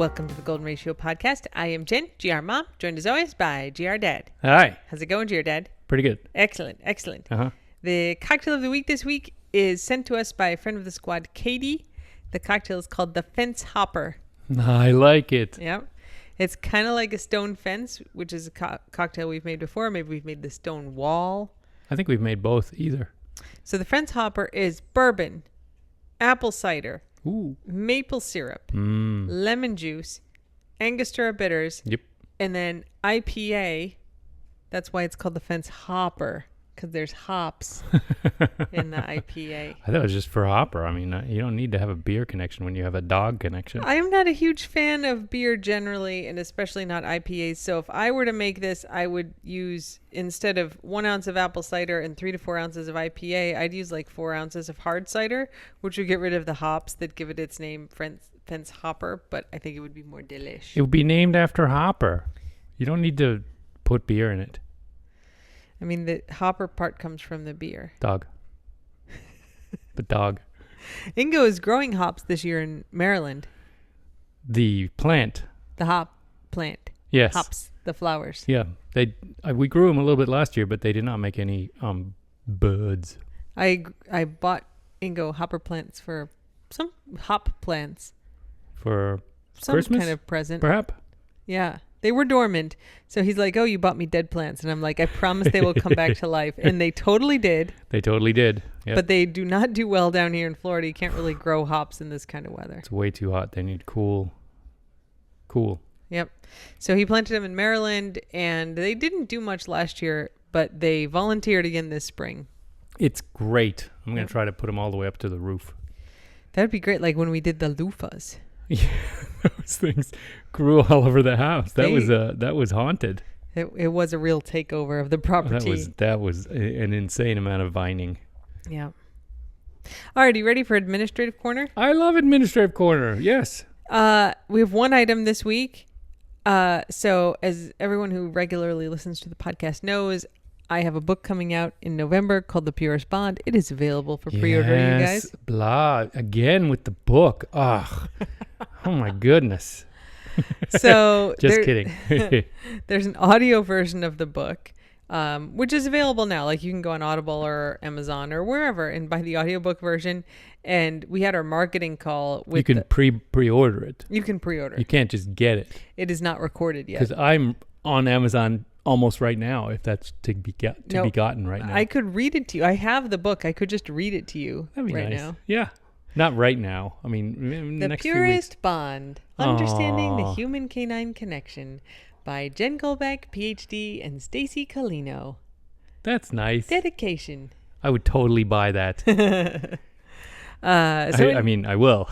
Welcome to the Golden Ratio Podcast. I am Jen, GR Mom, joined as always by GR Dad. Hi. How's it going, GR Dad? Pretty good. Excellent, excellent. Uh-huh. The cocktail of the week this week is sent to us by a friend of the squad, Katie. The cocktail is called the Fence Hopper. I like it. Yep. It's kind of like a stone fence, which is a cocktail we've made before. Maybe we've made the stone wall. I think we've made both either. So the Fence Hopper is bourbon, apple cider, Ooh. maple syrup, lemon juice, Angostura bitters, Yep. and then IPA. That's why it's called the Fence Hopper, because there's hops in the IPA. I thought it was just for hopper. I mean, you don't need to have a beer connection when you have a dog connection. I am not a huge fan of beer generally, and especially not IPAs. So if I were to make this, I would use, instead of 1 ounce of apple cider and 3 to 4 ounces of IPA, I'd use like 4 ounces of hard cider, which would get rid of the hops that give it its name, Fence Hopper. But I think it would be more delish. It would be named after hopper. You don't need to put beer in it. I mean, the hopper part comes from the beer. Dog. But dog. Ingo is growing hops this year in Maryland. The plant. The hop plant. Yes. Hops, the flowers. Yeah. We grew them a little bit last year, but they did not make any buds. I bought Ingo hopper plants for some hop plants. For Some Christmas? kind of present. Perhaps? Yeah. They were dormant. So he's like, oh, you bought me dead plants. And I'm like, I promise they will come back to life. And they totally did. They totally did. Yep. But they do not do well down here in Florida. You can't really grow hops in this kind of weather. It's way too hot. They need cool. Yep. So he planted them in Maryland, and they didn't do much last year, but they volunteered again this spring. It's great. I'm going to try to put them all the way up to the roof. That would be great, like when we did the loofahs. Yeah, those things grew all over the house. That was haunted. It was a real takeover of the property. That was an insane amount of vining. Yeah. All right, you ready for Administrative Corner? I love Administrative Corner. Yes. We have one item this week. So as everyone who regularly listens to the podcast knows, I have a book coming out in November called The Purest Bond. It is available for pre-order, you guys. Blah. Again with the book. Ugh. Oh, my goodness. So Just kidding. There's an audio version of the book, which is available now. Like you can go on Audible or Amazon or wherever and buy the audiobook version. And we had our marketing call with you can pre-order it. You can pre-order. You can't just get it. It is not recorded yet. Because I'm on Amazon almost right now, if that's to be gotten right now. I could read it to you. I have the book. I could just read it to you That'd be right nice. now. Yeah. Not right now. I mean, The next few weeks. Purest Bond, Understanding the Human Canine Connection by Jen Golbeck, PhD, and Stacy Colino. That's nice. Dedication. I would totally buy that. I will.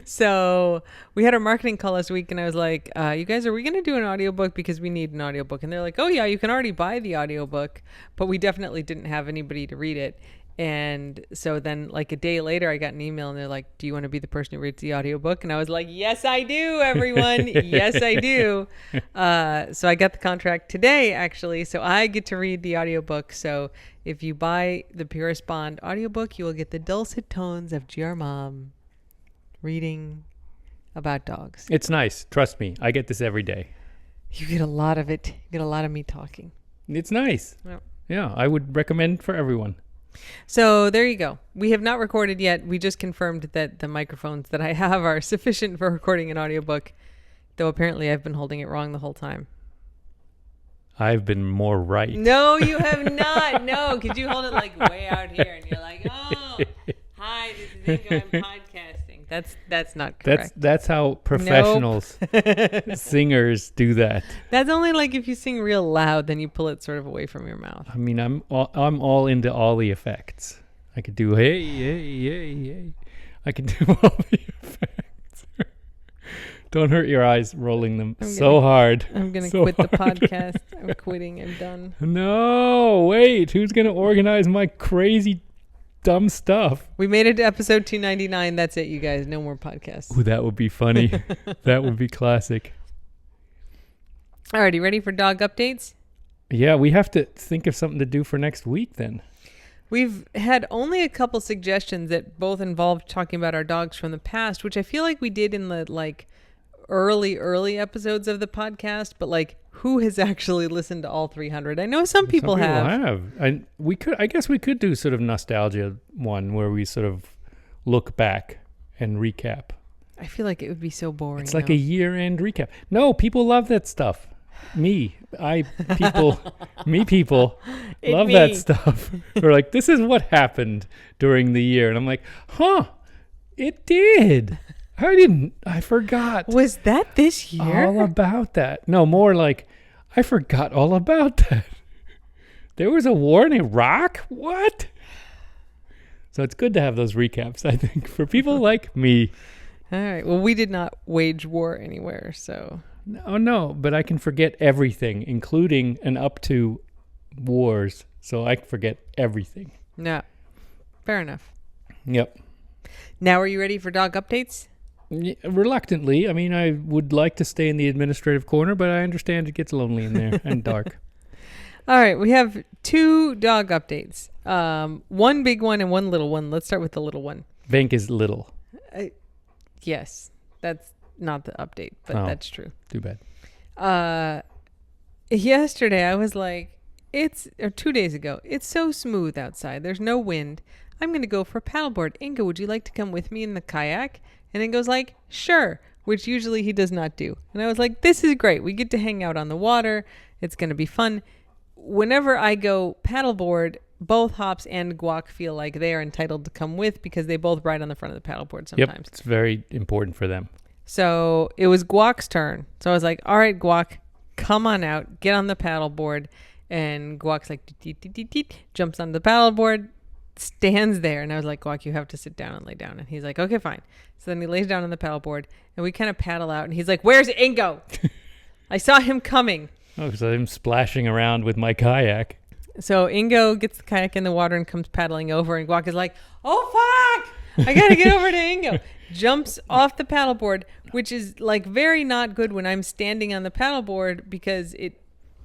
So we had our marketing call last week, and I was like, you guys, are we going to do an audiobook? Because we need an audiobook. And they're like, oh, yeah, you can already buy the audiobook. But we definitely didn't have anybody to read it. And so then like a day later, I got an email, and they're like, do you want to be the person who reads the audiobook? And I was like, yes, I do, everyone. Yes, I do. So I got the contract today, actually. So I get to read the audiobook. So if you buy the Purest Bond audiobook, you will get the dulcet tones of GR Mom reading about dogs. It's nice. Trust me. I get this every day. You get a lot of it. You get a lot of me talking. It's nice. Yep. Yeah, I would recommend for everyone. So there you go. We have not recorded yet. We just confirmed that the microphones that I have are sufficient for recording an audiobook, though apparently I've been holding it wrong the whole time. I've been more right. No, you have not. No, because you hold it like way out here, and you're like, oh, hi, this is Ingo, I'm podcasting. That's not correct. That's how professionals, singers do that. That's only like if you sing real loud, then you pull it sort of away from your mouth. I mean, I'm all into all the effects. I could do hey. I could do all the effects. Don't hurt your eyes rolling them hard. I'm going to quit the podcast. I'm quitting. I'm done. No, wait. Who's going to organize my crazy dumb stuff? We made it to episode 299. That's it, you guys. No more podcasts. Ooh, that would be funny. That would be classic. Alrighty, ready for dog updates? Yeah, we have to think of something to do for next week then. We've had only a couple suggestions that both involved talking about our dogs from the past, which I feel like we did in the like early episodes of the podcast, but like who has actually listened to all 300? I know some people have. I guess we could do sort of nostalgia one where we sort of look back and recap. I feel like it would be so boring. It's like a year-end recap. No, people love that stuff. People love that stuff. We're like, this is what happened during the year. And I'm like, it did. I forgot. Was that this year? All about that. No, more like, I forgot all about that. There was a war in Iraq? What? So it's good to have those recaps, I think, for people like me. All right. Well, we did not wage war anywhere, so... No, but I can forget everything, including and up to wars. So I forget everything. Yeah. Fair enough. Yep. Now, are you ready for dog updates? Reluctantly. I mean, I would like to stay in the administrative corner, but I understand it gets lonely in there and dark. All right. We have 2 dog updates. One big one and one little one. Let's start with the little one. Venk is little. Yes. That's not the update, but that's true. Too bad. Yesterday I was like, 2 days ago, it's so smooth outside. There's no wind. I'm going to go for a paddleboard. Ingo, would you like to come with me in the kayak? And Ingo's like, sure, which usually he does not do. And I was like, this is great. We get to hang out on the water. It's going to be fun. Whenever I go paddleboard, both Hops and Guac feel like they are entitled to come with because they both ride on the front of the paddleboard sometimes. Yep, it's very important for them. So it was Guac's turn. So I was like, all right, Guac, come on out, get on the paddleboard. And Guac's like, jumps on the paddleboard, stands there. And I was like, Guac, you have to sit down and lay down. And he's like, okay, fine. So then he lays down on the paddleboard and we kind of paddle out. And he's like, where's Ingo? I saw him coming. Oh, so I'm splashing around with my kayak. So Ingo gets the kayak in the water and comes paddling over. And Guac is like, oh, fuck. I got to get over to Ingo. Jumps off the paddleboard, which is like very not good when I'm standing on the paddleboard because it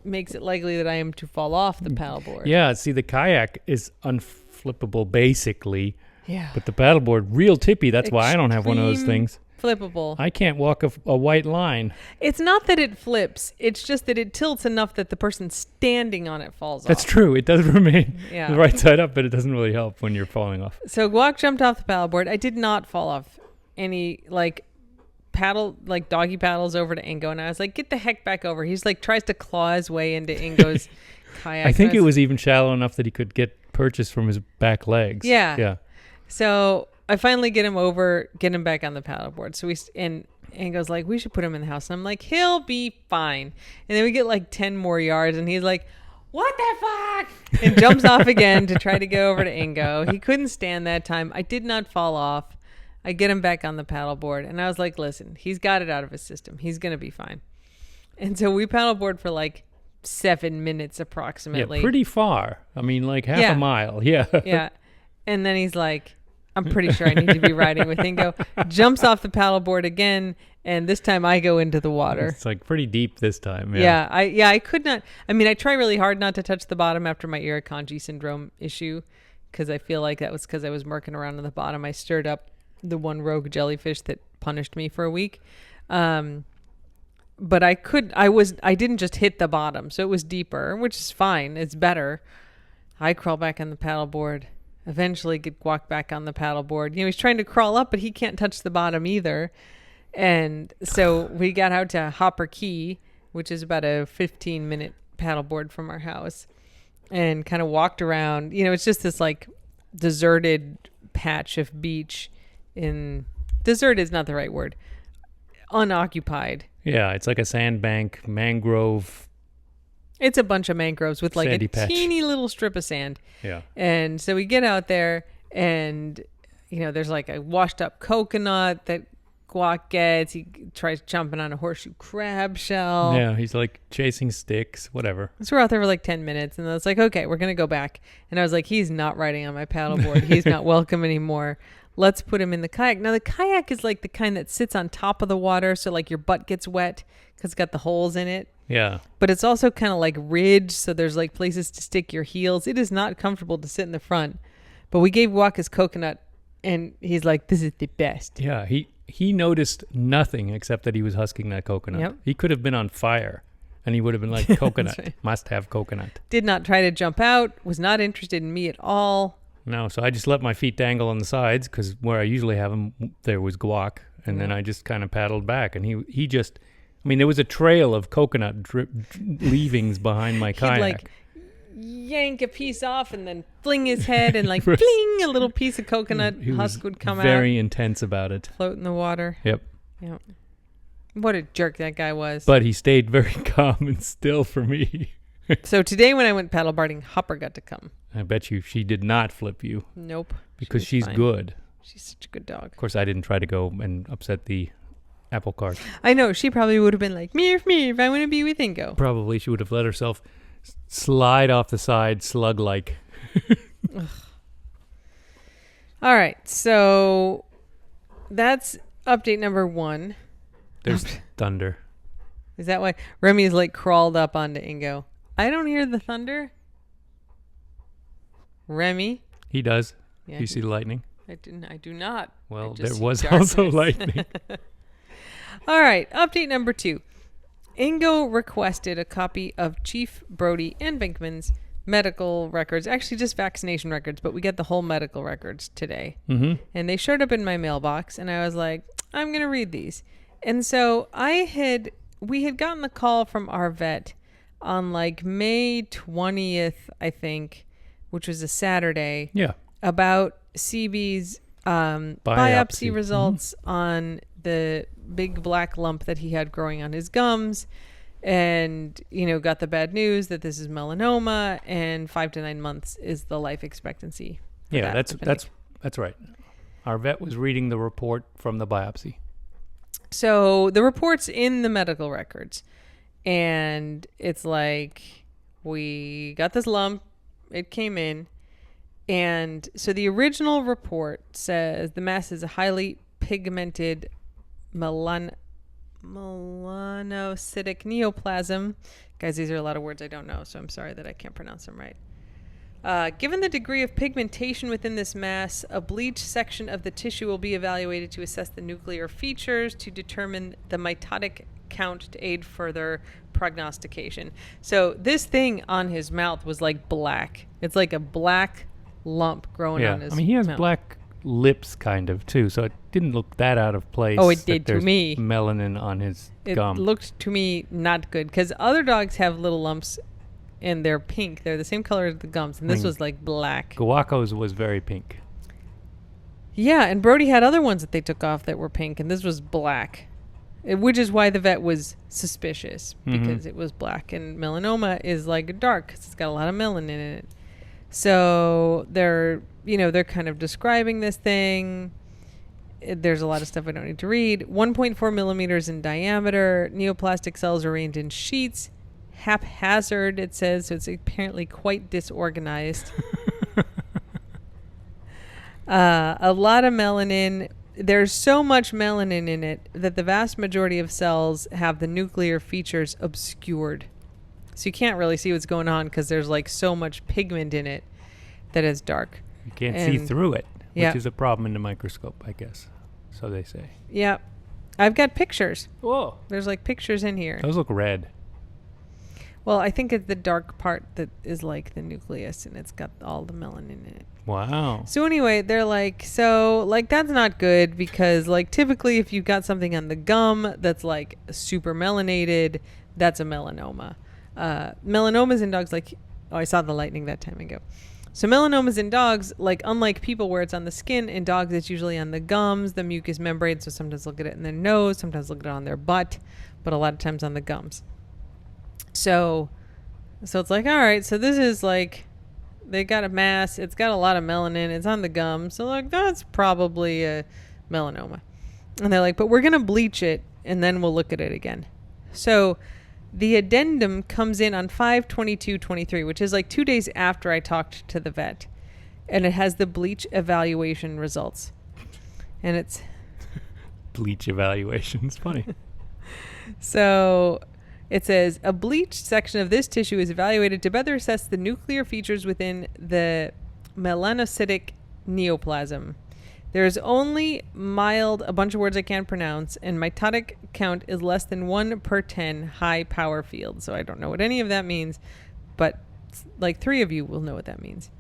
makes it likely that I am to fall off the paddleboard. Yeah, see, the kayak is unflippable basically. Yeah. But the paddleboard, real tippy. That's why I don't have one of those things. Flippable. I can't walk a white line. It's not that it flips. It's just that it tilts enough that the person standing on it falls off. That's true. It does remain the right side up, but it doesn't really help when you're falling off. So Guac jumped off the paddleboard. I did not fall off any doggy paddles over to Ingo. And I was like, get the heck back over. He's like, tries to claw his way into Ingo's kayak. I think it was even shallow enough that he could get purchase from his back legs. Yeah. Yeah. So I finally get him back on the paddleboard. So Ingo's like, we should put him in the house. And I'm like, he'll be fine. And then we get like 10 more yards and he's like, what the fuck? And jumps off again to try to go over to Ingo. He couldn't stand that time. I did not fall off. I get him back on the paddleboard. And I was like, listen, he's got it out of his system. He's going to be fine. And so we paddleboard for like 7 minutes approximately. Yeah, pretty far. I mean, like half a mile. Yeah. Yeah. And then he's like, I'm pretty sure I need to be riding with Ingo. Jumps off the paddleboard again, and this time I go into the water. It's like pretty deep this time. Yeah. I could not. I mean, I try really hard not to touch the bottom after my Irukandji syndrome issue, because I feel like that was because I was murking around on the bottom. I stirred up the one rogue jellyfish that punished me for a week. But I didn't just hit the bottom, so it was deeper, which is fine. It's better. I crawl back on the paddleboard. Eventually get Guac back on the paddleboard. You know, he's trying to crawl up, but he can't touch the bottom either. And so we got out to Hopper Key, which is about a 15-minute paddleboard from our house, and kind of walked around. You know, it's just this like deserted patch of beach. Desert is not the right word. Unoccupied. Yeah, it's like a sandbank, mangrove. It's a bunch of mangroves with like sandy a patch. teeny little strip of sand. Yeah. And so we get out there and, you know, there's like a washed up coconut that Guac gets. He tries jumping on a horseshoe crab shell. Yeah, he's like chasing sticks, whatever. So we're out there for like 10 minutes, and then it's like, okay, we're going to go back. And I was like, he's not riding on my paddleboard. He's not welcome anymore. Let's put him in the kayak. Now, the kayak is like the kind that sits on top of the water, so like your butt gets wet because it's got the holes in it. Yeah. But it's also kind of like ridged, so there's like places to stick your heels. It is not comfortable to sit in the front. But we gave Guac his coconut, and he's like, this is the best. Yeah, he noticed nothing except that he was husking that coconut. Yep. He could have been on fire, and he would have been like, coconut, right. Must have coconut. Did not try to jump out, was not interested in me at all. No, so I just let my feet dangle on the sides because where I usually have them, there was Guac, and then I just kind of paddled back, and he just, I mean, there was a trail of coconut leavings behind my kayak. He'd like yank a piece off and then fling his head and like fling, a little piece of coconut husk would come very intense about it. Float in the water. Yep. Yep. What a jerk that guy was. But he stayed very calm and still for me. So today when I went paddleboarding, Hopper got to come. I bet you she did not flip you. Nope. Because she's fine. good. She's such a good dog. Of course, I didn't try to go and upset the apple cart. I know. She probably would have been like, meow, meow, I want to be with Ingo. Probably she would have let herself slide off the side slug-like. All right. So that's update number 1. There's thunder. Is that why Remy's like crawled up onto Ingo? I don't hear the thunder. Remy? He does. Yeah, You see the lightning? I do not. Well, I just there see was darkness. also lightning. All right. Update number 2. Ingo requested a copy of Chief Brody and Binkman's medical records. Actually, just vaccination records, but we got the whole medical records today. Mm-hmm. And they showed up in my mailbox, and I was like, I'm going to read these. And so we had gotten the call from our vet on like May 20th, I think, which was a Saturday. Yeah. About CB's biopsy results on the big black lump that he had growing on his gums, and got the bad news that this is melanoma, and 5 to 9 months is the life expectancy. Yeah, that's right. Our vet was reading the report from the biopsy. So the report's in the medical records, and it's like, we got this lump, it came in, and so the original report says the mass is a highly pigmented melanocytic neoplasm. Guys, these are a lot of words I don't know, so I'm sorry that I can't pronounce them right. Given the degree of pigmentation within this mass, a bleached section of the tissue will be evaluated to assess the nuclear features to determine the mitotic count to aid further prognostication. So this thing on his mouth was like black. It's like a black lump growing on his mouth. I mean, he has black lips kind of too, so it didn't look that out of place. Oh, it did to me. Melanin on his gum. It looked to me not good, because other dogs have little lumps and they're pink. They're the same color as the gums, and this was like black. Guaco's was very pink. Yeah, and Brody had other ones that they took off that were pink, and this was black, which is why the vet was suspicious, because it was black, and melanoma is like dark because it's got a lot of melanin in it. So they're kind of describing this thing. There's a lot of stuff I don't need to read. 1.4 millimeters in diameter. Neoplastic cells arranged in sheets. Haphazard, it says, so it's apparently quite disorganized. A lot of melanin. There's so much melanin in it that the vast majority of cells have the nuclear features obscured. So you can't really see what's going on because there's like so much pigment in it that is dark. You can't see through it, which is a problem in the microscope, I guess. So they say. Yeah. I've got pictures. Whoa. There's like pictures in here. Those look red. Well, I think it's the dark part that is like the nucleus, and it's got all the melanin in it. Wow. So anyway, they're like, so like that's not good, because like typically if you've got something on the gum that's like super melanated, that's a melanoma. Melanomas in dogs, like, I saw the lightning that time ago. So melanomas in dogs, like unlike people where it's on the skin, in dogs it's usually on the gums, the mucous membrane. So sometimes look at it in their nose, sometimes look at it on their butt, but a lot of times on the gums. So it's like, all right, so this is like, they got a mass, it's got a lot of melanin, it's on the gums, so like that's probably a melanoma. And they're like, but we're going to bleach it and then we'll look at it again. So the addendum comes in on 5/22/23, which is like 2 days after I talked to the vet. And it has the bleach evaluation results. And it's... Bleach evaluation. It's funny. So it says, a bleached section of this tissue is evaluated to better assess the nuclear features within the melanocytic neoplasm. There is only mild, a bunch of words I can't pronounce, and mitotic count is less than 1 per 10 high power field. So I don't know what any of that means, but like 3 of you will know what that means.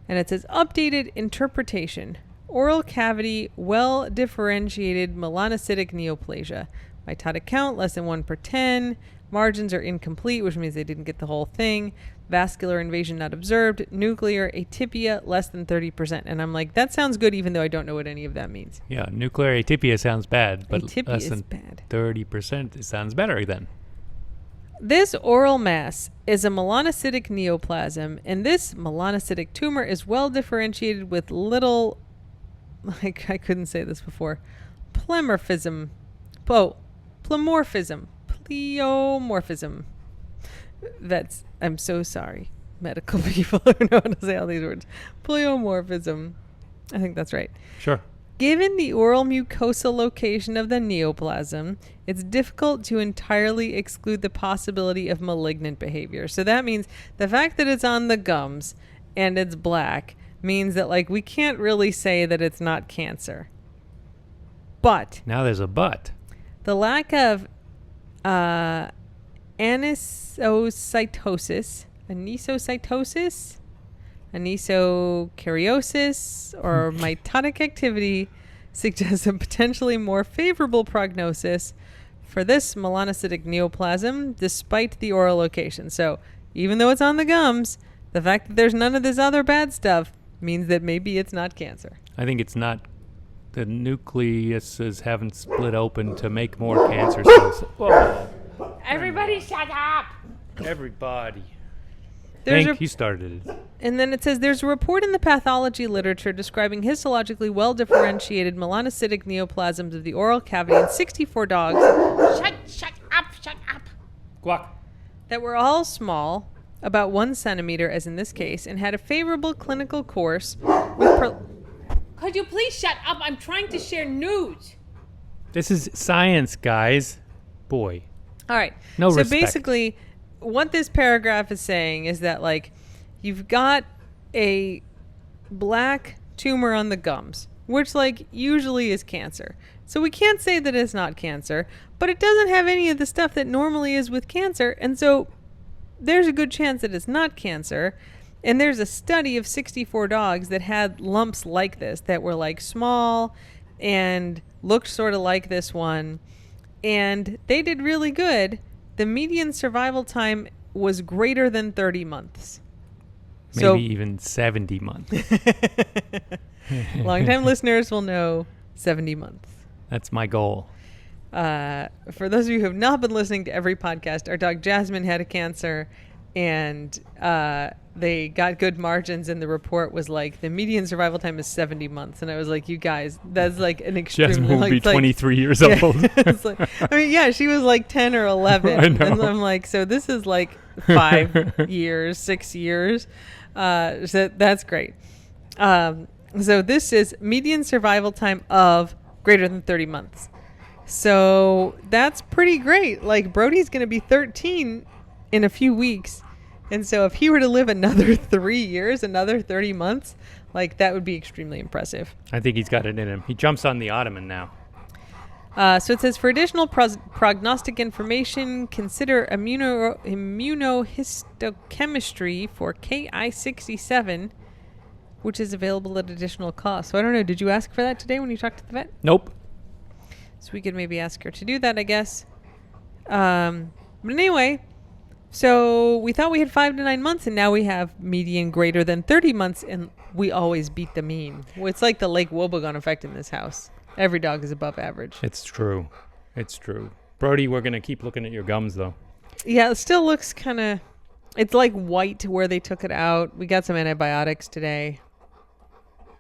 And it says updated interpretation. Oral cavity, well differentiated melanocytic neoplasia. Mitotic count less than 1 per 10. Margins are incomplete, which means they didn't get the whole thing. Vascular invasion not observed. Nuclear atypia less than 30%. And I'm like, that sounds good, even though I don't know what any of that means. Yeah, nuclear atypia sounds bad, but Atypia less is than bad. 30%. It sounds better then. This oral mass is a melanocytic neoplasm, and this melanocytic tumor is well differentiated with little, like I couldn't say this before, pleomorphism. I'm so sorry, medical people who know how to say all these words. Pleomorphism. I think that's right. Sure. Given the oral mucosal location of the neoplasm, it's difficult to entirely exclude the possibility of malignant behavior. So that means the fact that it's on the gums and it's black means that, like, we can't really say that it's not cancer. But now there's a but. The lack of anisocytosis, anisokaryosis, or mitotic activity suggests a potentially more favorable prognosis for this melanocytic neoplasm despite the oral location. So even though it's on the gums, the fact that there's none of this other bad stuff means that maybe it's not cancer. I think it's not. The nucleuses haven't split open to make more cancer cells. Whoa. Everybody shut up! Everybody. Hank, he started it. And then it says, there's a report in the pathology literature describing histologically well-differentiated melanocytic neoplasms of the oral cavity in 64 dogs. Shut up. Guac. That were all small, about 1 centimeter as in this case, and had a favorable clinical course with... Could you please shut up? I'm trying to share news. This is science, guys. Boy. All right. No so respect. Basically, what this paragraph is saying is that, like, you've got a black tumor on the gums, which, like, usually is cancer. So we can't say that it's not cancer, but it doesn't have any of the stuff that normally is with cancer. And so there's a good chance that it's not cancer. And there's a study of 64 dogs that had lumps like this that were, like, small and looked sort of like this one. And they did really good. The median survival time was greater than 30 months. Maybe even 70 months. Longtime listeners will know 70 months. That's my goal. For those of you who have not been listening to every podcast, our dog Jasmine had a cancer, and they got good margins, and the report was like, the median survival time is 70 months. And I was like, you guys, that's like an extreme... Jasmine will be 23 years yeah. old. It's like, I mean, yeah, she was like 10 or 11. I know. And I'm like, so this is like 5 years, 6 years. So that's great. So this is median survival time of greater than 30 months. So that's pretty great. Like, Brody's going to be 13 in a few weeks. And so if he were to live another 3 years, another 30 months, like, that would be extremely impressive. I think he's got it in him. He jumps on the ottoman now. So it says, for additional prognostic information, consider immunohistochemistry for Ki-67, which is available at additional cost. So I don't know, did you ask for that today when you talked to the vet? Nope. So we could maybe ask her to do that, I guess. But anyway, so we thought we had 5 to 9 months, and now we have median greater than 30 months, and we always beat the mean. It's like the Lake Wobegon effect in this house. Every dog is above average. It's true. It's true. Brody, we're going to keep looking at your gums, though. Yeah, it still looks kind of... It's like white where they took it out. We got some antibiotics today.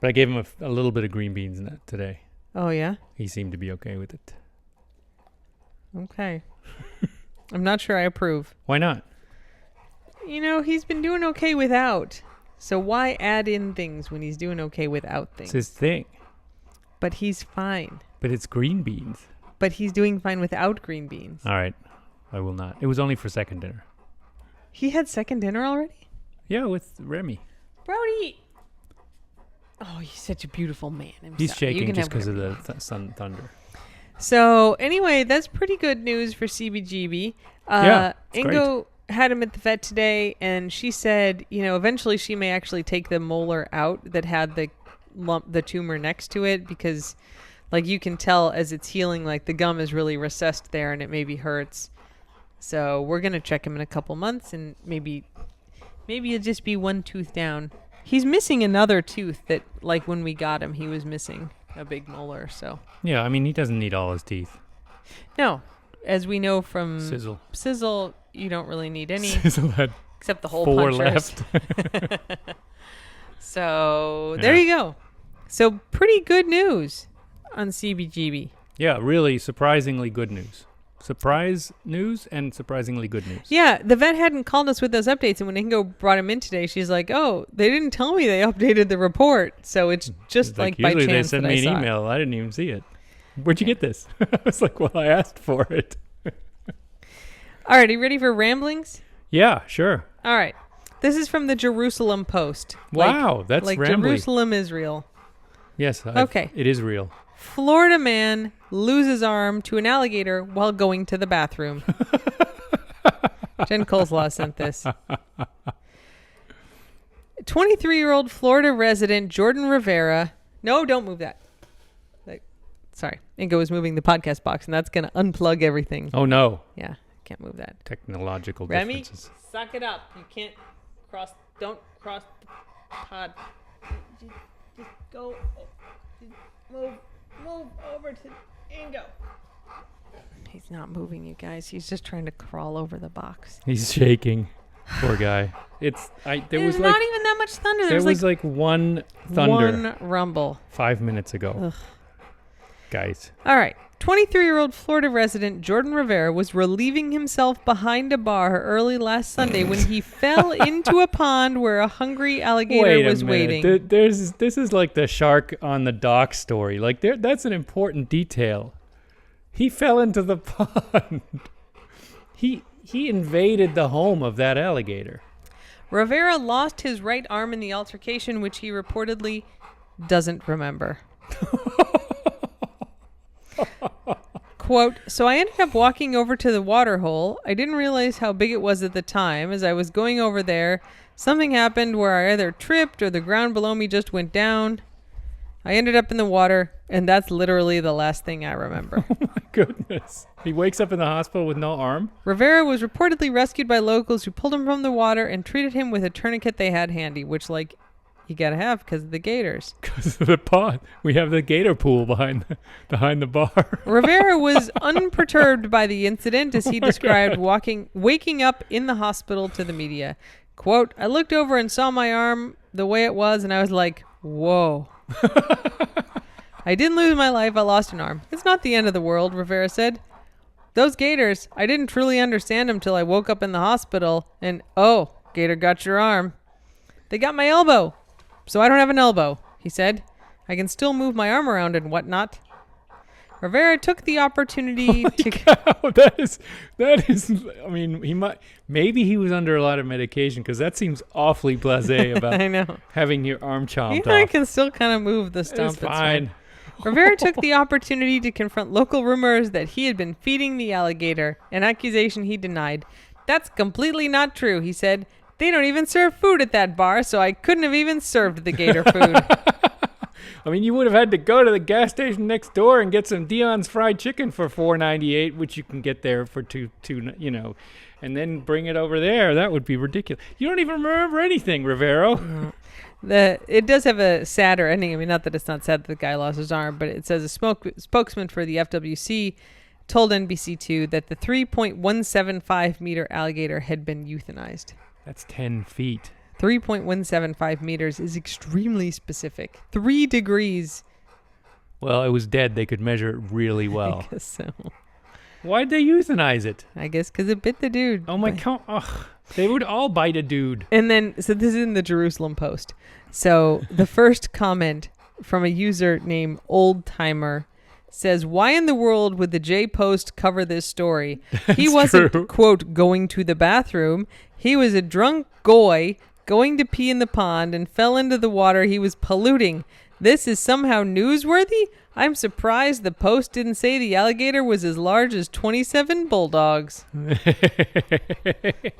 But I gave him a little bit of green beans in that today. Oh, yeah? He seemed to be okay with it. Okay. I'm not sure I approve. Why not? You know, he's been doing okay without. So why add in things when he's doing okay without things? It's his thing. But he's fine. But it's green beans. But he's doing fine without green beans. All right. I will not. It was only for second dinner. He had second dinner already? Yeah, with Remy. Brody! Oh, he's such a beautiful man. He's shaking just because of the sun thunder. So, anyway, that's pretty good news for CBGB. Yeah, it's Ingo had him at the vet today, and she said, you know, eventually she may actually take the molar out that had the tumor next to it, because, like, you can tell as it's healing, like, the gum is really recessed there, and it maybe hurts. So, we're going to check him in a couple months, and maybe it'll just be one tooth down. He's missing another tooth that, like, when we got him, he was missing a big molar, so. Yeah, I mean, he doesn't need all his teeth. No. As we know from Sizzle, you don't really need any. Sizzle had except the hole 4 punchers. left. So, there you go. So, pretty good news on CBGB. Yeah, really surprisingly good news. Surprise news and surprisingly good news. Yeah, the vet hadn't called us with those updates, and when Ingo brought him in today, she's like, "Oh, they didn't tell me they updated the report." So it's just like by usually chance they send that me I saw an it. email. I didn't even see it. Where'd you get this? I was like, well, I asked for it. All right, are you ready for ramblings? Yeah, sure. All right, this is from the Jerusalem Post. Wow, that's like rambling. Jerusalem, Israel. Yes. Okay. It is real. Florida man loses arm to an alligator while going to the bathroom. Jen Coleslaw sent this. 23-year-old Florida resident Jordan Rivera. No, don't move that. Sorry. Ingo was moving the podcast box, and that's going to unplug everything. Oh, no. Yeah, can't move that. Technological Remy, differences. suck it up. You can't don't cross the pod. Just go. Move over to Ingo. He's not moving, you guys. He's just trying to crawl over the box. He's shaking. Poor guy. There was not even that much thunder. There was like one thunder. One rumble. 5 minutes ago. Ugh. Guys. All right. 23-year-old Florida resident Jordan Rivera was relieving himself behind a bar early last Sunday when he fell into a pond where a hungry alligator was waiting. This is like the shark on the dock story. Like that's an important detail. He fell into the pond. He invaded the home of that alligator. Rivera lost his right arm in the altercation, which he reportedly doesn't remember. Quote, so I ended up walking over to the water hole. I didn't realize how big it was at the time. As I was going over there, something happened where I either tripped or the ground below me just went down. I ended up in the water, and that's literally the last thing I remember. Oh my goodness. He wakes up in the hospital with no arm? Rivera was reportedly rescued by locals who pulled him from the water and treated him with a tourniquet they had handy, which, like, you gotta have because of the gators. Because of the pond. We have the gator pool behind the bar. Rivera was unperturbed by the incident as he described waking up in the hospital to the media. Quote, I looked over and saw my arm the way it was, and I was like, whoa. I didn't lose my life. I lost an arm. It's not the end of the world, Rivera said. Those gators, I didn't truly understand them till I woke up in the hospital and, oh, gator got your arm. They got my elbow. So I don't have an elbow, he said. I can still move my arm around and whatnot. Rivera took the opportunity to... Cow, that is, I mean, maybe he was under a lot of medication because that seems awfully blasé about I know. having your arm chomped off. I can still kind of move the stump. It's fine. Rivera took the opportunity to confront local rumors that he had been feeding the alligator, an accusation he denied. That's completely not true, he said. They don't even serve food at that bar, so I couldn't have even served the gator food. I mean, you would have had to go to the gas station next door and get some Dion's fried chicken for $4.98, which you can get there for two, and then bring it over there. That would be ridiculous. You don't even remember anything, Rivero. No. It does have a sadder ending. I mean, not that it's not sad that the guy lost his arm, but it says a spokesman for the FWC told NBC2 that the 3.175 meter alligator had been euthanized. That's 10 feet. 3.175 meters is extremely specific. 3 degrees Well, it was dead. They could measure it really well. I guess so. Why'd they euthanize it? I guess because it bit the dude. Oh my god. Ugh. They would all bite a dude. And then, so this is in the Jerusalem Post. So the first comment from a user named Old Timer says, "Why in the world would the J Post cover this story? He wasn't, true. quote, going to the bathroom. He was a drunk goy going to pee in the pond and fell into the water he was polluting. This is somehow newsworthy? I'm surprised the Post didn't say the alligator was as large as 27 bulldogs." And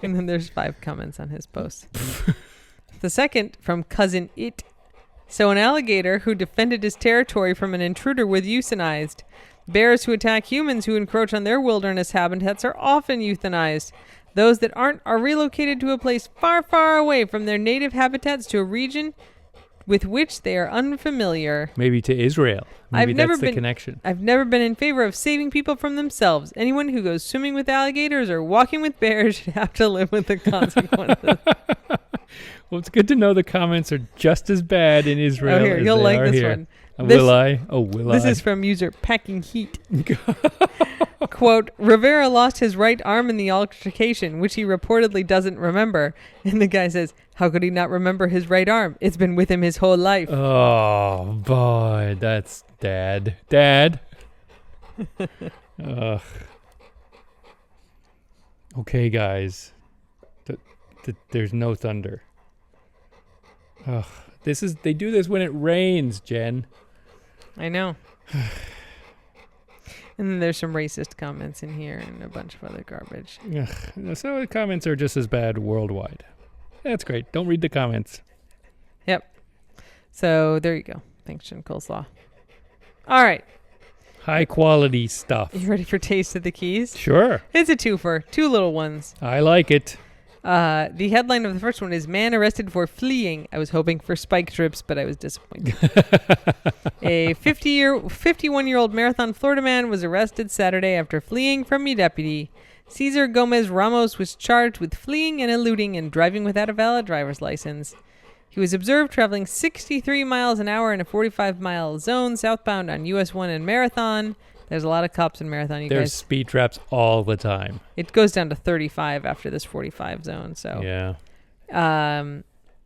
then there's 5 comments on his post. The second from Cousin It. "So an alligator who defended his territory from an intruder was euthanized. Bears who attack humans who encroach on their wilderness habitats are often euthanized. Those that aren't are relocated to a place far, far away from their native habitats to a region with which they are unfamiliar. Maybe to Israel. Maybe I've never that's the been- connection. I've never been in favor of saving people from themselves. Anyone who goes swimming with alligators or walking with bears should have to live with the consequences." Well, it's good to know the comments are just as bad in Israel. Oh, here, as you'll they like are this here. one. Will I? Oh, will This I? is from user Packing Heat. Quote, "Rivera lost his right arm in the altercation, which he reportedly doesn't remember." And the guy says, "How could he not remember his right arm? It's been with him his whole life." Oh, boy. That's dad. Dad. Ugh. Okay, guys. There's no thunder. Ugh. They do this when it rains, Jen. I know. And then there's some racist comments in here and a bunch of other garbage. Ugh. So the comments are just as bad worldwide. That's great. Don't read the comments. Yep. So there you go. Thanks, Jen Coleslaw. All right. High quality stuff. You ready for Taste of the Keys? Sure. It's a twofer. 2 little ones. I like it. The headline of the first one is "Man Arrested for Fleeing." I was hoping for spike strips, but I was disappointed. A 51-year-old Marathon, Florida man was arrested Saturday after fleeing from a deputy. Cesar Gomez Ramos was charged with fleeing and eluding and driving without a valid driver's license. He was observed traveling 63 miles an hour in a 45-mile zone southbound on US 1 and Marathon. There's a lot of cops in Marathon, you There's guys. speed traps all the time. It goes down to 35 after this 45 zone, so. Yeah.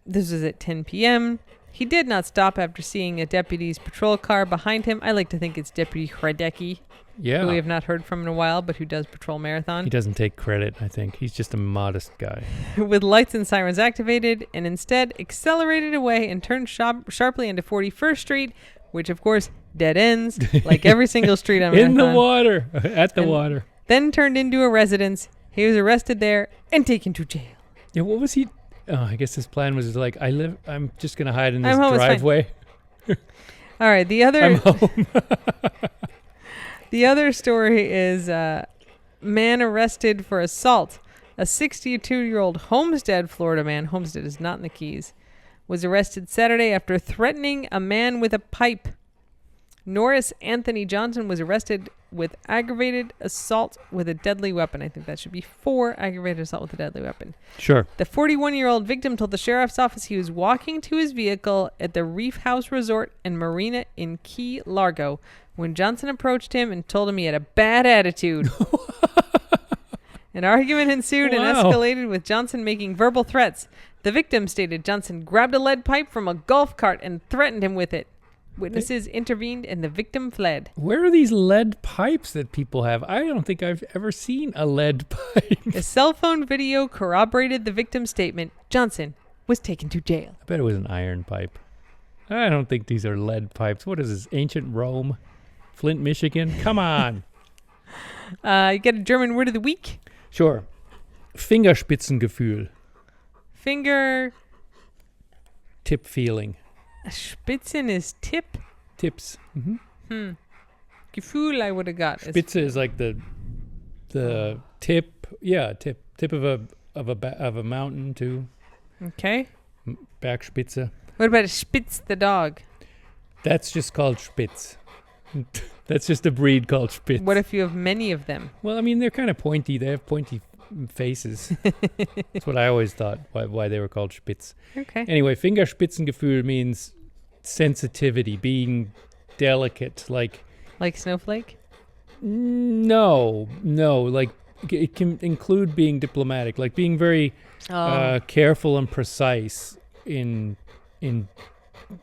This was at 10 p.m. He did not stop after seeing a deputy's patrol car behind him. I like to think it's Deputy Hradecki, Yeah. who we have not heard from in a while, but who does patrol Marathon. He doesn't take credit, I think. He's just a modest guy. With lights and sirens activated, and instead accelerated away and turned sharply into 41st Street, which, of course, dead ends, like every single street on Marathon. In the water. At the water. Then turned into a residence. He was arrested there and taken to jail. Yeah, what was he? Oh, I guess his plan was like, I'm just going to hide in this I'm home, it's fine. driveway. All right, the other... I'm home. The other story is man arrested for assault. A 62-year-old Homestead, Florida man, Homestead is not in the Keys, was arrested Saturday after threatening a man with a pipe. Norris Anthony Johnson was arrested with aggravated assault with a deadly weapon. I think that should be 4 aggravated assault with a deadly weapon. Sure. The 41-year-old victim told the sheriff's office he was walking to his vehicle at the Reef House Resort and Marina in Key Largo when Johnson approached him and told him he had a bad attitude. An argument ensued and Wow. escalated with Johnson making verbal threats. The victim stated Johnson grabbed a lead pipe from a golf cart and threatened him with it. Witnesses intervened and the victim fled. Where are these lead pipes that people have? I don't think I've ever seen a lead pipe. A cell phone video corroborated the victim's statement. Johnson was taken to jail. I bet it was an iron pipe. I don't think these are lead pipes. What is this? Ancient Rome? Flint, Michigan? Come on. You get a German word of the week? Sure. Fingerspitzengefühl. Finger... Tip feeling. Spitzen is tip. Tips. Mm-hmm. Gefühl I would have got. Spitze is like the tip. Yeah, tip of a mountain too. Okay. Bergspitze. What about Spitz the dog? That's just called Spitz. That's just a breed called Spitz. What if you have many of them? Well, I mean, they're kind of pointy. They have pointy faces. That's what I always thought, why they were called Spitz. Okay. Anyway, Fingerspitzengefühl means sensitivity, being delicate, like snowflake. no, like it can include being diplomatic, like being very careful and precise in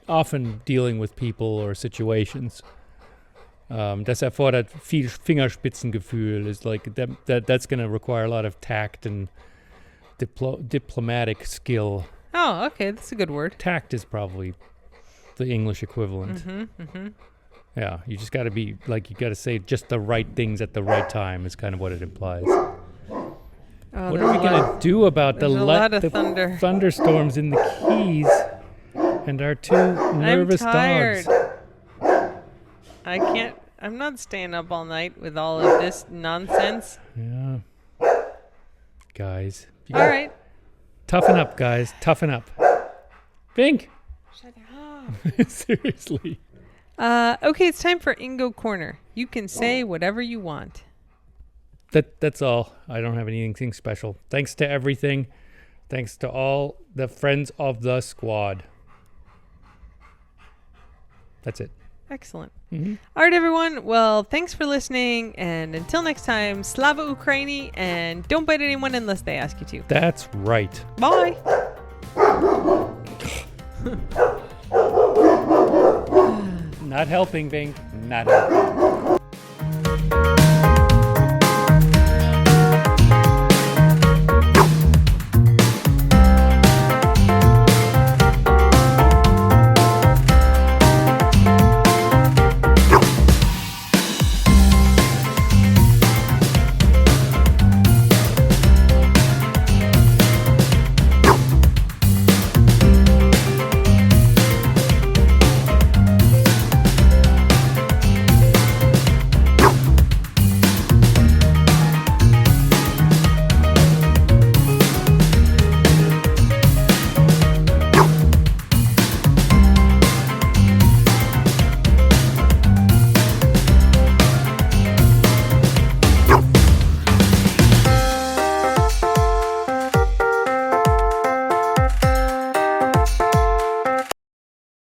often dealing with people or situations. Das erfordert viel Fingerspitzengefühl. Is like that's going to require a lot of tact and diplomatic skill. Oh, okay, that's a good word. Tact is probably the English equivalent. Yeah, you just got to be like, you got to say just the right things at the right time is kind of what it implies. Oh, what are we going to do about the thunder. thunderstorms in the Keys and our two nervous I'm tired. dogs? I can't. I'm not staying up all night with all of this nonsense. Yeah. Guys. All right. Toughen up, guys. Toughen up. Bink. Shut up. Seriously. Okay, it's time for Ingo Corner. You can say whatever you want. That's all. I don't have anything special. Thanks to everything. Thanks to all the friends of the squad. That's it. Excellent. Mm-hmm. All right, everyone. Well, thanks for listening. And until next time, Slava Ukraini, and don't bite anyone unless they ask you to. That's right. Bye. Not helping, Bing. Not helping.